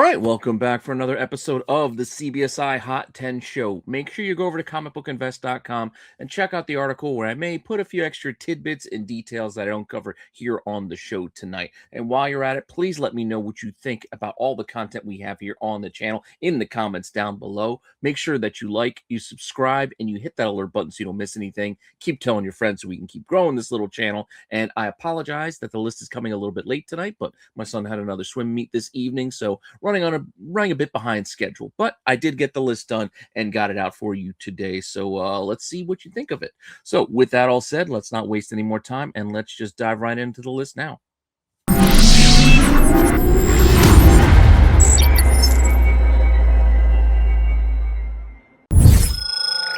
right, welcome back for another episode of the CBSI Hot 10 show. Make sure you go over to comicbookinvest.com and check out the article where I may put a few extra tidbits and details that I don't cover here on the show tonight. And while you're at it, please let me know what you think about all the content we have here on the channel in the comments down below. Make sure that you like, you subscribe, and you hit that alert button so you don't miss anything. Keep telling your friends so we can keep growing this little channel. And I apologize that the list is coming a little bit late tonight, but my son had another swim meet this evening, so running a bit behind schedule, but I did get the list done and got it out for you today. So let's see what you think of it. So with that all said, let's not waste any more time and let's just dive right into the list now.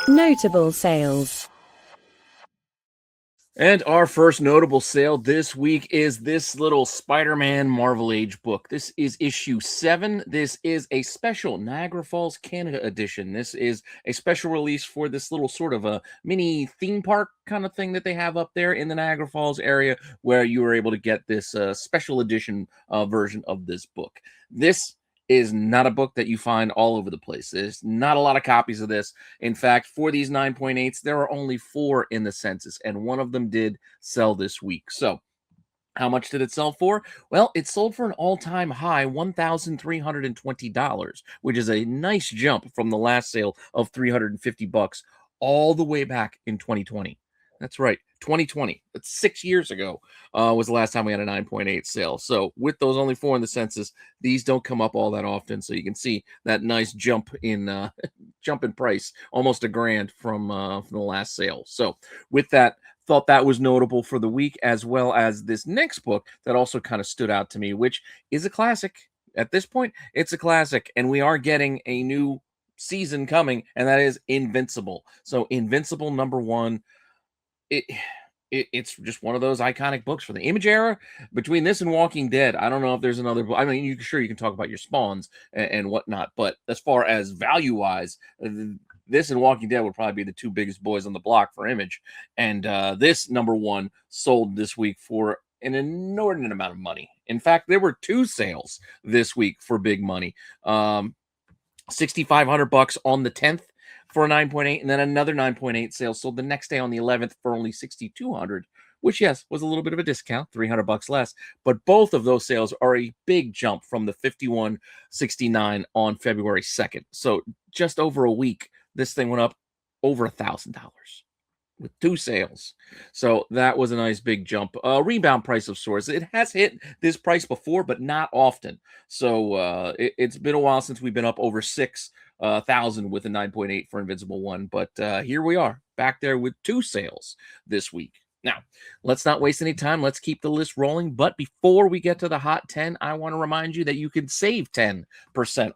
Notable sales. And our first notable sale this week is this little Spider-Man Marvel Age book. This is issue 7. This is a special Niagara Falls, Canada edition. This is a special release for this little sort of a mini theme park kind of thing that they have up there in the Niagara Falls area, where you were able to get this special edition version of this book. This is not a book that you find all over the place. There's not a lot of copies of this. In fact, for these 9.8s, there are only 4 in the census, and one of them did sell this week. So how much did it sell for? Well, it sold for an all-time high $1,320, which is a nice jump from the last sale of $350 all the way back in 2020. That's right, 2020. That's 6 years ago was the last time we had a 9.8 sale. So with those only 4 in the census, these don't come up all that often. So you can see that nice jump in price, almost $1,000 from the last sale. So with that, thought that was notable for the week, as well as this next book that also kind of stood out to me, which is a classic. At this point, it's a classic, and we are getting a new season coming, and that is Invincible. So Invincible #1. It's just one of those iconic books for the Image era. Between this and Walking Dead, I don't know if there's another book. I mean, you can talk about your Spawns and whatnot, but as far as value-wise, this and Walking Dead would probably be the 2 biggest boys on the block for Image. And this #1 sold this week for an inordinate amount of money. In fact, there were 2 sales this week for big money. $6,500 on the 10th. For a 9.8, and then another 9.8 sale sold the next day on the 11th for only $6,200, which, yes, was a little bit of a discount, $300 less. But both of those sales are a big jump from the $51.69 on February 2nd. So just over a week, this thing went up over $1,000 with 2 sales. So that was a nice big jump. Rebound price of sorts. It has hit this price before, but not often. So it's been a while since we've been up over 6,000 with a 9.8 for Invincible 1. But here we are, back there with 2 sales this week. Now, let's not waste any time. Let's keep the list rolling. But before we get to the Hot 10, I want to remind you that you can save 10%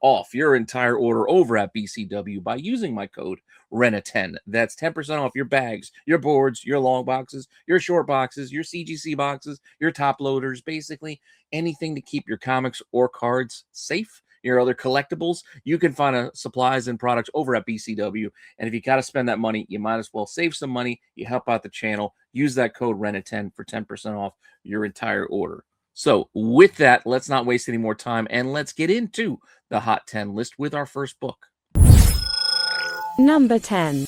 off your entire order over at BCW by using my code RENA10. That's 10% off your bags, your boards, your long boxes, your short boxes, your CGC boxes, your top loaders, basically anything to keep your comics or cards safe. Your other collectibles, you can find supplies and products over at BCW. And if you got to spend that money, you might as well save some money. You help out the channel. Use that code RENA10 for 10% off your entire order. So with that, let's not waste any more time, and let's get into the Hot 10 list with our first book. Number 10.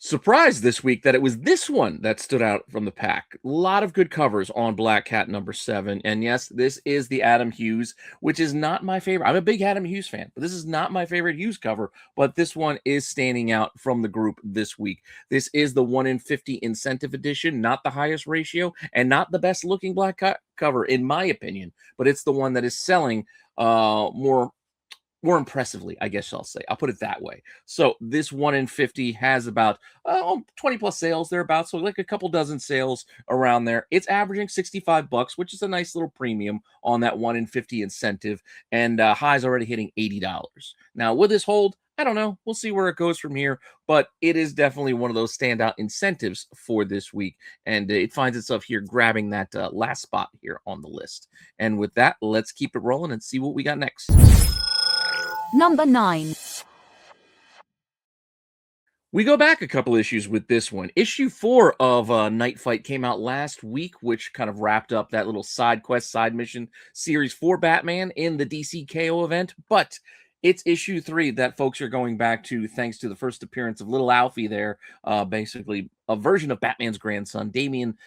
Surprised this week that it was this one that stood out from the pack. A lot of good covers on Black Cat #7. And yes, this is the Adam Hughes, which is not my favorite. I'm a big Adam Hughes fan, but this is not my favorite Hughes cover. But this one is standing out from the group this week. This is the 1 in 50 incentive edition, not the highest ratio and not the best looking Black Cat cover, in my opinion. But it's the one that is selling more impressively, I guess I'll say. I'll put it that way. So this 1 in 50 has about 20 plus sales thereabouts. So like a couple dozen sales around there. It's averaging $65, which is a nice little premium on that 1 in 50 incentive. And high's already hitting $80. Now, will this hold? I don't know. We'll see where it goes from here. But it is definitely one of those standout incentives for this week. And it finds itself here grabbing that last spot here on the list. And with that, let's keep it rolling and see what we got next. Number 9. We go back a couple issues with this one. Issue 4 of Night Fight came out last week, which kind of wrapped up that little side quest, side mission series for Batman in the DC KO event. But it's issue 3 that folks are going back to thanks to the first appearance of little Alfie there, basically a version of Batman's grandson, Damian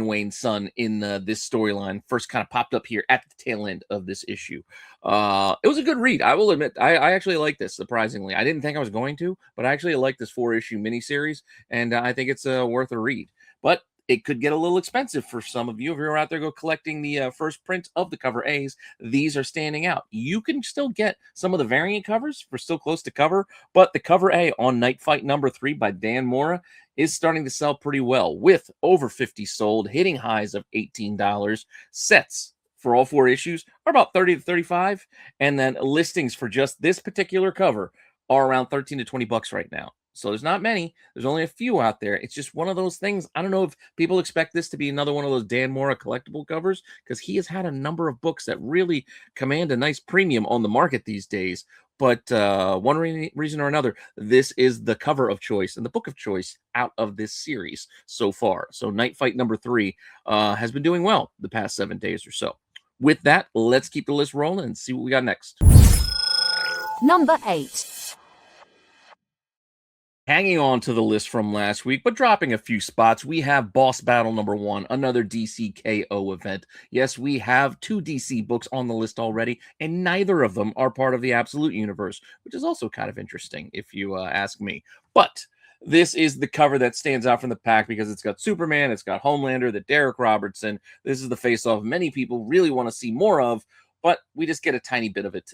Wayne's son in this storyline first kind of popped up here at the tail end of this issue. It was a good read. I will admit, I actually like this, surprisingly. I didn't think I was going to, but I actually like this 4-issue miniseries, and I think it's worth a read. But it could get a little expensive for some of you if you're out there collecting the first print of the cover A's. These are standing out. You can still get some of the variant covers for still close to cover, but the cover A on Night Fight number 3 by Dan Mora is starting to sell pretty well, with over 50 sold, hitting highs of $18. Sets for all 4 issues are about 30 to 35, and then listings for just this particular cover are around 13 to 20 bucks right now. So there's not many. There's only a few out there. It's just one of those things. I don't know if people expect this to be another one of those Dan Mora collectible covers, because he has had a number of books that really command a nice premium on the market these days. But one reason or another, this is the cover of choice and the book of choice out of this series so far. So Night Fight number 3 has been doing well the past 7 days or so. With that, let's keep the list rolling and see what we got next. Number 8. Hanging on to the list from last week, but dropping a few spots, we have Boss Battle number 1, another DC KO event. Yes, we have 2 DC books on the list already, and neither of them are part of the Absolute Universe, which is also kind of interesting if you ask me. But this is the cover that stands out from the pack because it's got Superman, it's got Homelander, the Derek Robertson. This is the face-off many people really want to see more of, but we just get a tiny bit of it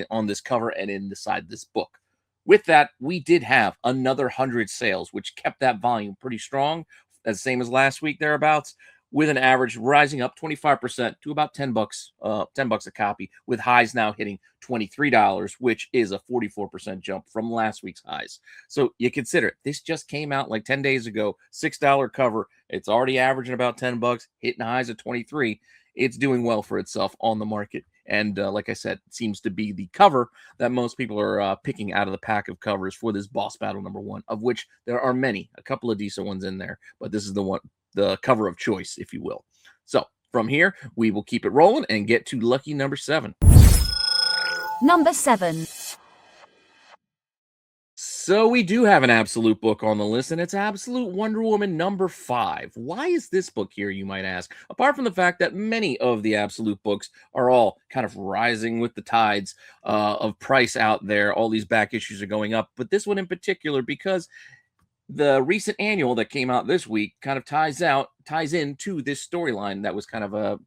on this cover and inside this book. With that, we did have another 100 sales, which kept that volume pretty strong, as same as last week thereabouts, with an average rising up 25% to about 10 bucks, $10 a copy, with highs now hitting $23, which is a 44% jump from last week's highs. So you consider it. This just came out like 10 days ago, $6 cover. It's already averaging about 10 bucks, hitting highs at 23. It's doing well for itself on the market. And like I said, it seems to be the cover that most people are picking out of the pack of covers for this Boss Battle number 1, of which there are many, a couple of decent ones in there. But this is the cover of choice, if you will. So from here, we will keep it rolling and get to lucky number 7. Number 7. So we do have an Absolute book on the list, and it's Absolute Wonder Woman number 5. Why is this book here, you might ask? Apart from the fact that many of the Absolute books are all kind of rising with the tides of price out there. All these back issues are going up, but this one in particular, because the recent annual that came out this week kind of ties into this storyline that was kind of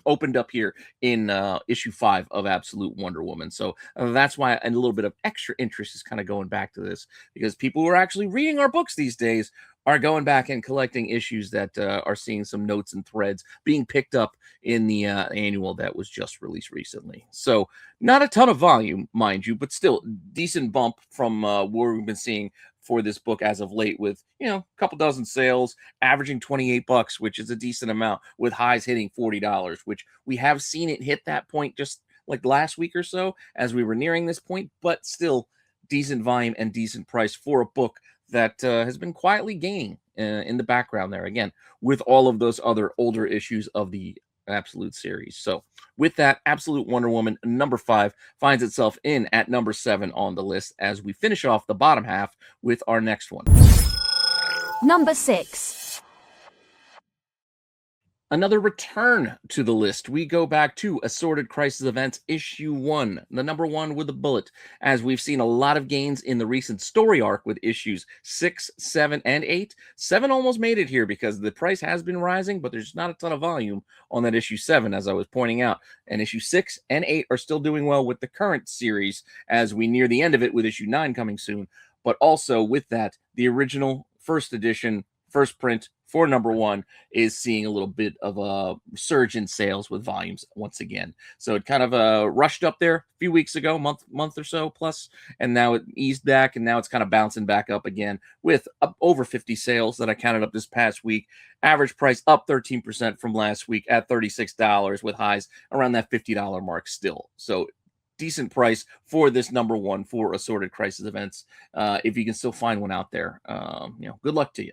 opened up here in issue 5 of Absolute Wonder Woman. So that's why a little bit of extra interest is kind of going back to this, because people who are actually reading our books these days are going back and collecting issues that are seeing some notes and threads being picked up in the annual that was just released recently. So not a ton of volume, mind you, but still decent bump from where we've been seeing for this book as of late, with, you know, a couple dozen sales, averaging 28 bucks, which is a decent amount, with highs hitting $40, which we have seen it hit that point just like last week or so as we were nearing this point, but still decent volume and decent price for a book that has been quietly gaining in the background there, again, with all of those other older issues of the Absolute series. So with that, Absolute Wonder Woman number 5 finds itself in at number 7 on the list as we finish off the bottom half with our next one. Number 6. Another return to the list. We go back to Assorted Crisis Events issue 1, the number 1 with a bullet, as we've seen a lot of gains in the recent story arc with issues 6, 7, and 8. 7 almost made it here because the price has been rising, but there's not a ton of volume on that issue 7, as I was pointing out. And issue 6 and 8 are still doing well with the current series as we near the end of it, with issue 9 coming soon. But also with that, the original first edition, first print for number 1 is seeing a little bit of a surge in sales with volumes once again. So it kind of rushed up there a few weeks ago, month or so plus, and now it eased back, and now it's kind of bouncing back up again with over 50 sales that I counted up this past week. Average price up 13% from last week at $36, with highs around that $50 mark still. So decent price for this number one for Assorted Crisis Events. If you can still find one out there, good luck to you.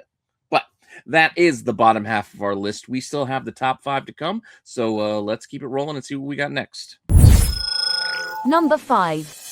But that is the bottom half of our list. We still have the top 5 to come, so let's keep it rolling and see what we got next. Number 5.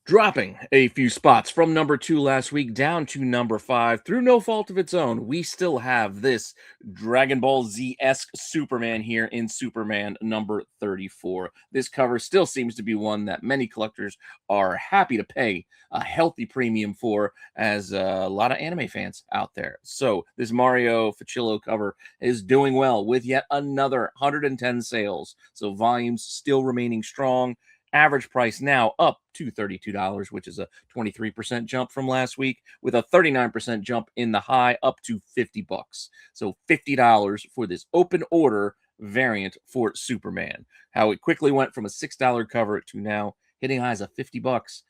Dropping a few spots from number 2 last week down to number 5 through no fault of its own. We still have this Dragon Ball Z-esque Superman here in Superman number 34. This cover still seems to be one that many collectors are happy to pay a healthy premium for, as a lot of anime fans out there. So this Mario Facillo cover is doing well with yet another 110 sales. So volumes still remaining strong. Average price now up to $32, which is a 23% jump from last week, with a 39% jump in the high up to $50. So $50 for this open order variant for Superman. How it quickly went from a $6 cover to now hitting highs of $50.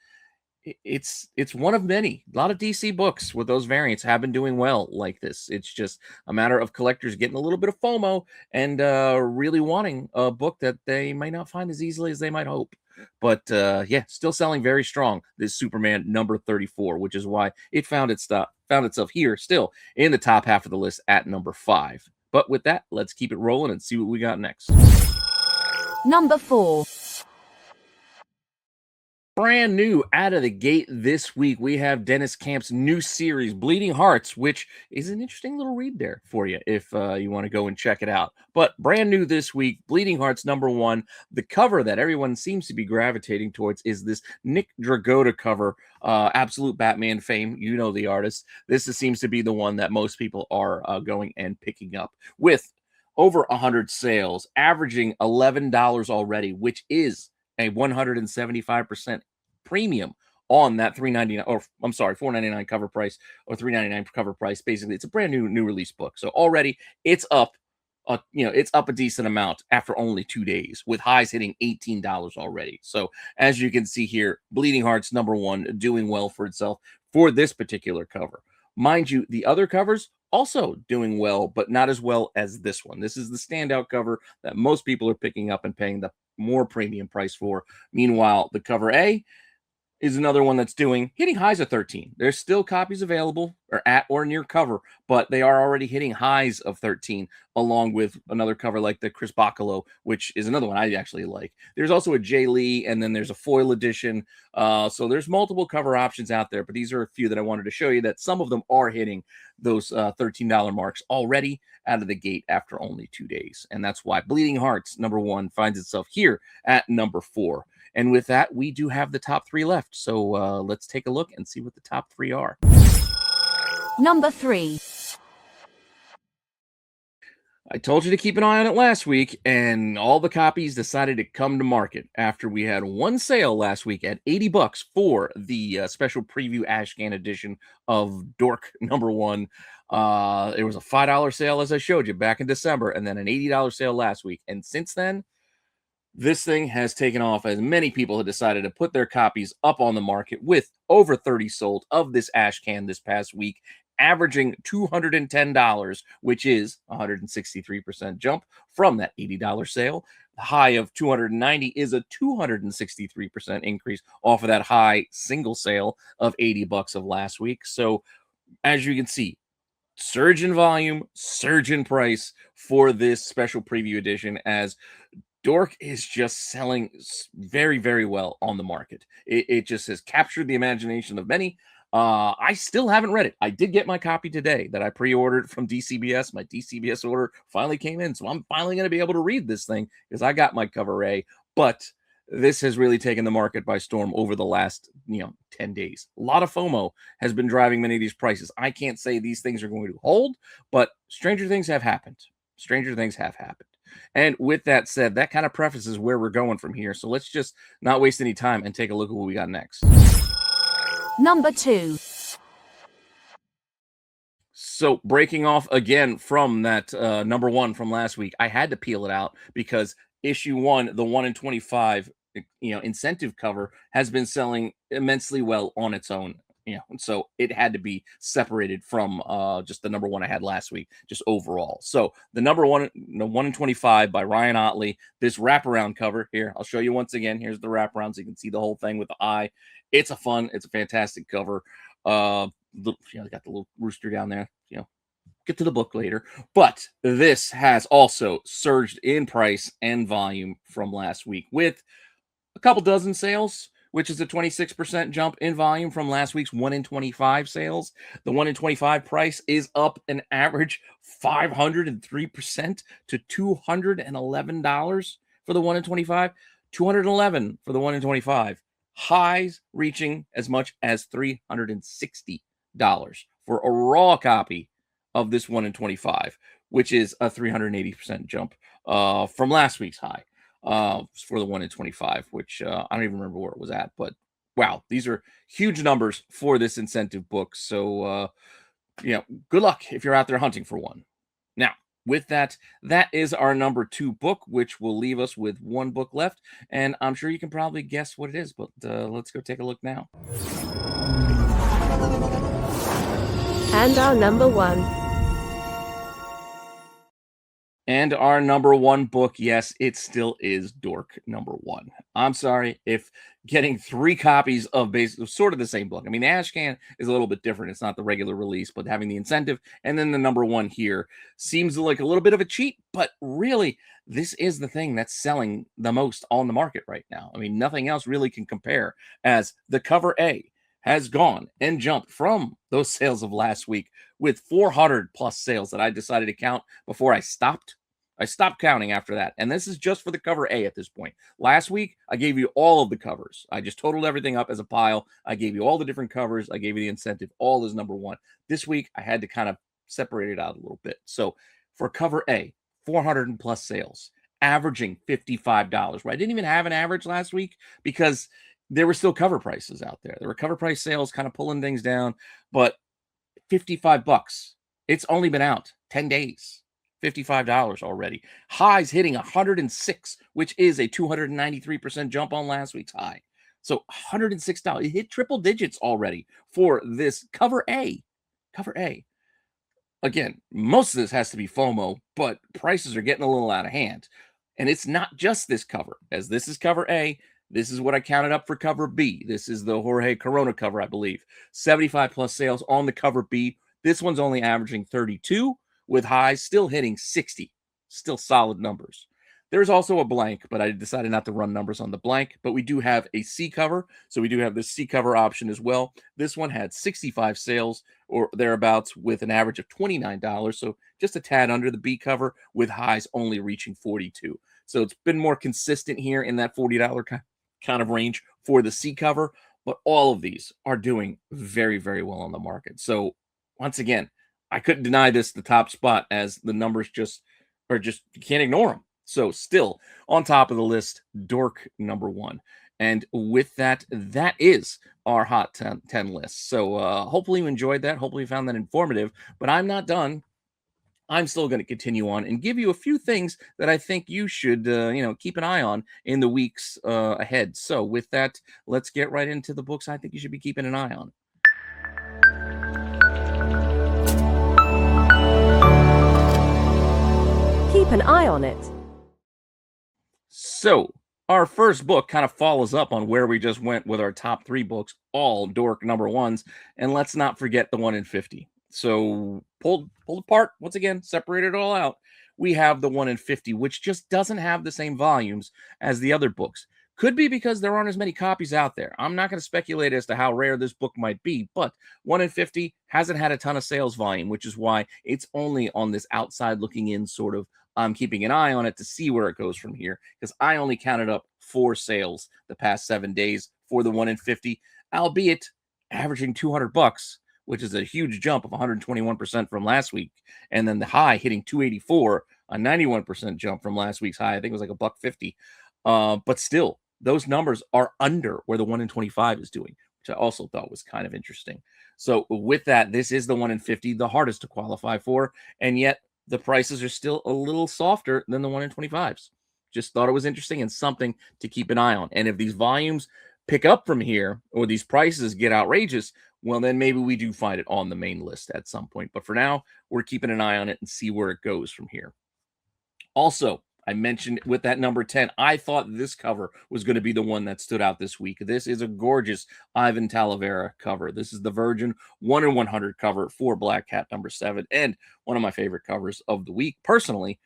It's one of many. A lot of DC books with those variants have been doing well like this. It's just a matter of collectors getting a little bit of FOMO and really wanting a book that they might not find as easily as they might hope. But yeah, still selling very strong, this Superman number 34, which is why it found itself here still in the top half of the list at number 5. But with that, let's keep it rolling and see what we got next. Number 4. Brand new out of the gate this week, we have Dennis Camp's new series, Bleeding Hearts, which is an interesting little read there for you if you want to go and check it out. But brand new this week, Bleeding Hearts number 1. The cover that everyone seems to be gravitating towards is this Nick Dragotta cover, Absolute Batman fame. You know the artist. This seems to be the one that most people are going and picking up, with over 100 sales, averaging $11 already, which is a 175% premium on that $4.99 cover price, or $3.99 cover price. Basically, it's a brand new release book. So already it's up, it's up a decent amount after only 2 days, with highs hitting $18 already. So as you can see here, Bleeding Hearts number 1 doing well for itself for this particular cover. Mind you, the other covers also doing well, but not as well as this one. This is the standout cover that most people are picking up and paying the more premium price for. Meanwhile, the cover A is another one that's hitting highs of 13. There's still copies available or at or near cover, but they are already hitting highs of 13, along with another cover like the Chris Bacalo, which is another one I actually like. There's also a Jay Lee, and then there's a foil edition. So there's multiple cover options out there, but these are a few that I wanted to show you, that some of them are hitting those $13 marks already out of the gate after only 2 days. And that's why Bleeding Hearts number 1 finds itself here at number 4. And with that, we do have the top 3 left. So let's take a look and see what the top 3 are. Number 3. I told you to keep an eye on it last week, and all the copies decided to come to market after we had one sale last week at $80 for the special preview Ashcan edition of Dork number 1. It was a $5 sale, as I showed you, back in December, and then an $80 sale last week. And since then, this thing has taken off, as many people have decided to put their copies up on the market, with over 30 sold of this Ashcan this past week, averaging $210, which is a 163% jump from that $80 sale. The high of $290 is a 263% increase off of that high single sale of $80 of last week. So as you can see, surge in volume, surge in price for this special preview edition, as Dork is just selling very, very well on the market. It just has captured the imagination of many. I still haven't read it. I did get my copy today that I pre-ordered from DCBS. My DCBS order finally came in, so I'm finally going to be able to read this thing, because I got my cover A. But this has really taken the market by storm over the last 10 days. A lot of FOMO has been driving many of these prices. I can't say these things are going to hold, but stranger things have happened. Stranger things have happened. And with that said, that kind of prefaces where we're going from here. So let's just not waste any time and take a look at what we got next. Number 2. So breaking off again from that number 1 from last week, I had to peel it out because issue 1, the 1 in 25, incentive cover, has been selling immensely well on its own. And so it had to be separated from just the number one I had last week, just overall. So the number one, 1 in 25 by Ryan Otley. This wraparound cover here, I'll show you once again. Here's the wraparound, so you can see the whole thing with the eye. It's a fantastic cover. They got the little rooster down there. Get to the book later, but this has also surged in price and volume from last week with a couple dozen sales, which is a 26% jump in volume from last week's 1 in 25 sales. The 1 in 25 price is up an average 503% to $211 for the 1 in 25, $211 for the 1 in 25. Highs reaching as much as $360 for a raw copy of this 1 in 25, which is a 380% jump from last week's high for the 1 in 25, which I don't even remember where it was at. But wow, these are huge numbers for this incentive book. So, good luck if you're out there hunting for one. Now, with that, that is our number 2 book, which will leave us with 1 book left. And I'm sure you can probably guess what it is, but let's go take a look now. And our number 1. And our number 1 book, yes, it still is Dork number 1. I'm sorry if getting 3 copies of sort of the same book. I mean, the Ashcan is a little bit different. It's not the regular release, but having the incentive and then the number 1 here seems like a little bit of a cheat, but really, this is the thing that's selling the most on the market right now. I mean, nothing else really can compare, as the cover A has gone and jumped from those sales of last week with 400 plus sales that I decided to count before I stopped. I stopped counting after that. And this is just for the cover A at this point. Last week, I gave you all of the covers. I just totaled everything up as a pile. I gave you all the different covers. I gave you the incentive, all as number 1. This week, I had to kind of separate it out a little bit. So for cover A, 400 and plus sales, averaging $55. Right? I didn't even have an average last week because there were still cover prices out there. There were cover price sales kind of pulling things down, but $55. It's only been out 10 days. $55 already. Highs hitting 106, which is a 293% jump on last week's high. So $106. It hit triple digits already for this cover A. Cover A. Again, most of this has to be FOMO, but prices are getting a little out of hand. And it's not just this cover, as this is cover A. This is what I counted up for cover B. This is the Jorge Corona cover, I believe. 75 plus sales on the cover B. This one's only averaging 32, with highs still hitting 60. Still solid numbers. There's also a blank, but I decided not to run numbers on the blank. But we do have a C cover, so we do have the C cover option as well. This one had 65 sales or thereabouts with an average of $29, so just a tad under the B cover, with highs only reaching 42. So it's been more consistent here in that $40 kind of range for the C cover, but all of these are doing very, very well on the market. So once again, I couldn't deny this the top spot, as the numbers just you can't ignore them. So still on top of the list, Dork number 1. And with that, that is our Hot 10 list. So hopefully you enjoyed that. Hopefully you found that informative, but I'm not done. I'm still going to continue on and give you a few things that I think you should, keep an eye on in the weeks ahead. So with that, let's get right into the books I think you should be keeping an eye on. Keep an eye on it. So our first book kind of follows up on where we just went with our top 3 books, all Dork number 1s. And let's not forget the 1 in 50. So pulled apart, once again, separated it all out. We have the 1 in 50, which just doesn't have the same volumes as the other books. Could be because there aren't as many copies out there. I'm not going to speculate as to how rare this book might be, but 1 in 50 hasn't had a ton of sales volume, which is why it's only on this outside looking in sort of. I'm keeping an eye on it to see where it goes from here, because I only counted up 4 sales the past 7 days for the 1 in 50, albeit averaging $200, which is a huge jump of 121% from last week. And then the high hitting 284, a 91% jump from last week's high. I think it was like $150. But still, those numbers are under where the 1 in 25 is doing, which I also thought was kind of interesting. So with that, this is the 1 in 50, the hardest to qualify for. And yet the prices are still a little softer than the 1 in 25s. Just thought it was interesting and something to keep an eye on. And if these volumes pick up from here or these prices get outrageous, well, then maybe we do find it on the main list at some point. But for now, we're keeping an eye on it and see where it goes from here. Also, I mentioned with that number 10, I thought this cover was going to be the one that stood out this week. This is a gorgeous Ivan Talavera cover. This is the Virgin 1 in 100 cover for Black Cat number 7, and one of my favorite covers of the week personally.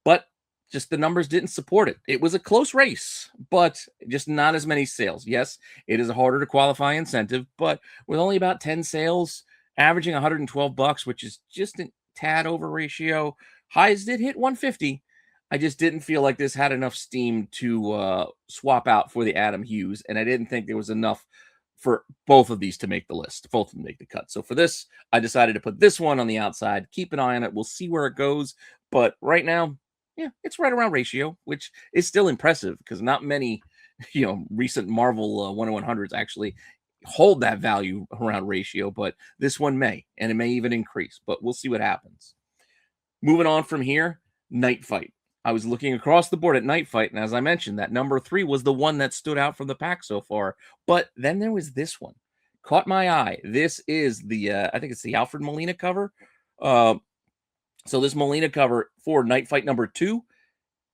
But just the numbers didn't support it. It was a close race, but just not as many sales. Yes, it is a harder to qualify incentive, but with only about 10 sales, averaging $112, which is just a tad over ratio. Highs did hit 150. I just didn't feel like this had enough steam to swap out for the Adam Hughes, and I didn't think there was enough for both of these to make the list, both of them make the cut. So for this, I decided to put this one on the outside, keep an eye on it. We'll see where it goes, but right now, yeah, it's right around ratio, which is still impressive because not many, recent Marvel 1/100s actually hold that value around ratio, but this one may, and it may even increase, but we'll see what happens. Moving on from here, Night Fight. I was looking across the board at Night Fight, and as I mentioned, that number 3 was the one that stood out from the pack so far. But then there was this one. Caught my eye. This is the, I think it's the Alfred Molina cover. So this Molina cover for Night Fight number 2,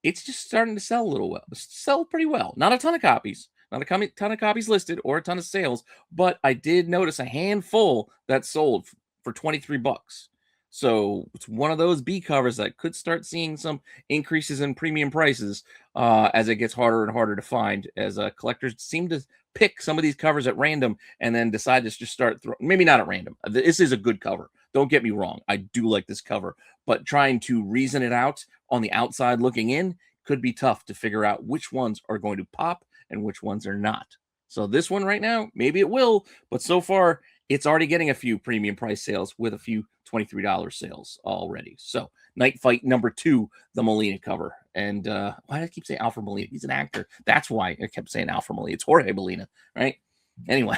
it's just starting to sell a little well. Sell pretty well. Not a ton of copies. Not a ton of copies listed or a ton of sales, but I did notice a handful that sold for $23. So it's one of those B covers that could start seeing some increases in premium prices as it gets harder and harder to find, as collectors seem to pick some of these covers at random and then decide to just start throwing, maybe not at random. This is a good cover. Don't get me wrong. I do like this cover, but trying to reason it out on the outside looking in could be tough to figure out which ones are going to pop and which ones are not. So this one right now, maybe it will, but so far it's already getting a few premium price sales with a few $23 sales already. So Night Fight number 2, the Molina cover. And why did I keep saying Alfred Molina? He's an actor. That's why I kept saying Alfred Molina. It's Jorge Molina, right? Anyway,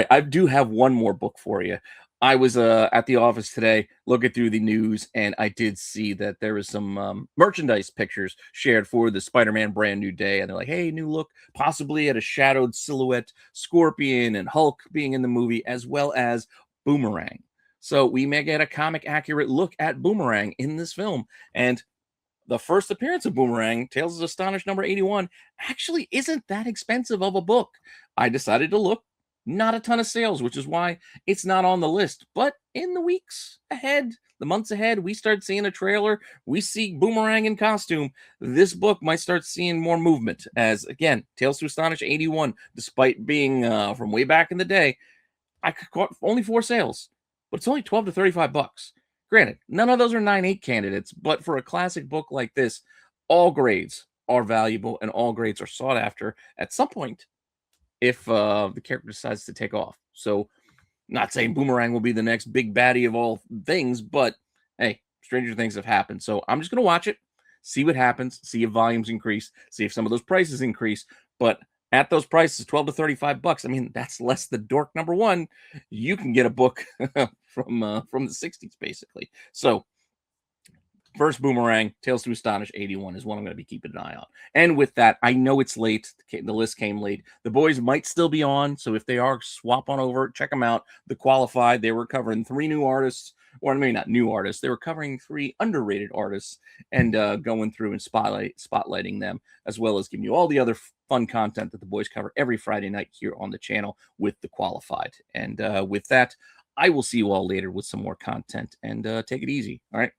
I do have one more book for you. I was at the office today looking through the news, and I did see that there was some merchandise pictures shared for the Spider-Man Brand New Day. And they're like, hey, new look, possibly at a shadowed silhouette, Scorpion and Hulk being in the movie, as well as Boomerang. So we may get a comic accurate look at Boomerang in this film. And the first appearance of Boomerang, Tales of Astonish number 81, actually isn't that expensive of a book. I decided to look. Not a ton of sales, which is why it's not on the list. But in the weeks ahead, the months ahead, we start seeing a trailer. We see Boomerang in costume. This book might start seeing more movement. As, again, Tales to Astonish 81, despite being from way back in the day, I caught only 4 sales. But it's only $12 to $35. Granted, none of those are 9/8 candidates. But for a classic book like this, all grades are valuable and all grades are sought after at some point, if the character decides to take off. So, not saying Boomerang will be the next big baddie of all things, but hey, stranger things have happened. So I'm just going to watch it, see what happens, see if volumes increase, see if some of those prices increase. But at those prices, $12 to $35, I mean, that's less than Dork number 1. You can get a book from the 60s, basically. So, first Boomerang, Tales to Astonish 81 is one I'm going to be keeping an eye on. And with that, I know it's late. The list came late. The boys might still be on, so if they are, swap on over, check them out. The Qualified, they were covering 3 new artists, or maybe not new artists. They were covering 3 underrated artists and going through and spotlighting them, as well as giving you all the other fun content that the boys cover every Friday night here on the channel with The Qualified. And with that, I will see you all later with some more content, and take it easy. All right.